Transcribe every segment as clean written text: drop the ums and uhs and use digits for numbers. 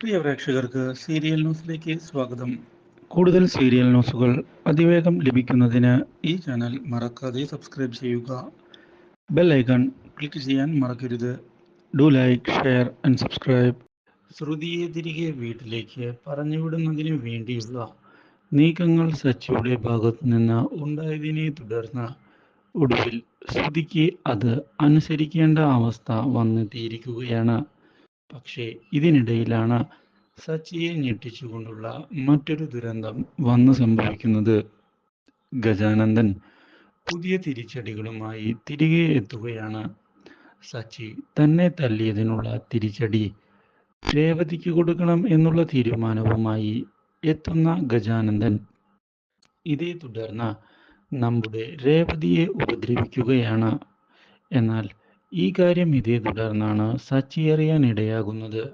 പ്രിയ പ്രേക്ഷകർക്ക് സീരിയൽ ന്യൂസിലേക്ക് സ്വാഗതം. കൂടുതൽ സീരിയൽ ന്യൂസുകൾ അതിവേഗം ലഭിക്കുന്നതിന് ഈ ചാനൽ മറക്കാതെ സബ്സ്ക്രൈബ് ചെയ്യുക. ബെൽ ഐക്കൺ ക്ലിക്ക് ചെയ്യാൻ മറക്കരുത്. Do like, share and subscribe. ശ്രുതിയെ തിരികെ വീട്ടിലേക്ക് പറഞ്ഞുവിടുന്നതിന് വേണ്ടിയുള്ള നീക്കങ്ങൾ സച്ചിയുടെ ഭാഗത്തു നിന്ന് ഉണ്ടായതിനെ തുടർന്ന് ഒടുവിൽ ശ്രുതിക്ക് അത് അനുസരിക്കേണ്ട അവസ്ഥ വന്നെത്തിയിരിക്കുകയാണ്. പക്ഷേ ഇതിനിടയിലാണ് സച്ചിയെ ഞെട്ടിച്ചുകൊണ്ടുള്ള മറ്റൊരു ദുരന്തം വന്നു സംഭവിക്കുന്നത്. ഗജാനന്ദൻ പുതിയ തിരിച്ചടികളുമായി തിരികെ എത്തുകയാണ്. സച്ചി തന്നെ തല്ലിയതിനുള്ള തിരിച്ചടി രേവതിക്ക് കൊടുക്കണം എന്നുള്ള തീരുമാനവുമായി എത്തുന്ന ഗജാനന്ദൻ ഇതേ തുടർന്ന് നമ്മുടെ രേവതിയെ ഉപദ്രവിക്കുകയാണ്. എന്നാൽ ഈ കാര്യം ഇതേ തുടർന്നാണ് സച്ചി അറിയാൻ ഇടയാകുന്നത്.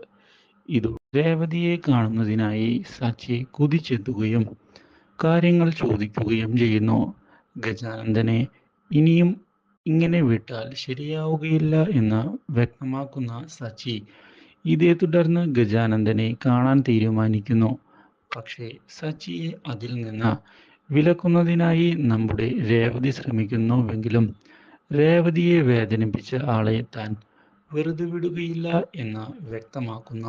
ഇതു രേവതിയെ കാണുന്നതിനായി സച്ചി കുതിച്ചെത്തുകയും കാര്യങ്ങൾ ചോദിക്കുകയും ചെയ്യുന്നു. ഗജാനന്ദനെ ഇനിയും ഇങ്ങനെ വിട്ടാൽ ശരിയാവുകയില്ല എന്ന് വ്യക്തമാക്കുന്ന സച്ചി ഇതേ തുടർന്ന് ഗജാനന്ദനെ കാണാൻ തീരുമാനിക്കുന്നു. പക്ഷേ സച്ചിയെ അതിൽ നിന്ന് വിലക്കുന്നതിനായി നമ്മുടെ രേവതി ശ്രമിക്കുന്നുവെങ്കിലും രേവതിയെ വേദനിപ്പിച്ച ആളെ താൻ വെറുതെ വിടുകയില്ല എന്ന് വ്യക്തമാക്കുന്ന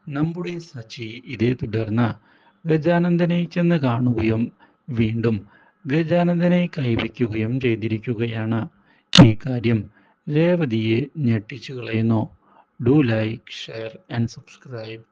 നമ്മുടെ സച്ചി ഇതേ തുടർന്ന് ഗജാനന്ദനെ ചെന്ന് കാണുകയും വീണ്ടും ഗജാനന്ദനെ കൈവയ്ക്കുകയും ചെയ്തിരിക്കുകയാണ്. ഈ കാര്യം രേവതിയെ ഞെട്ടിച്ചു കളയുന്നു. Do like, share and subscribe.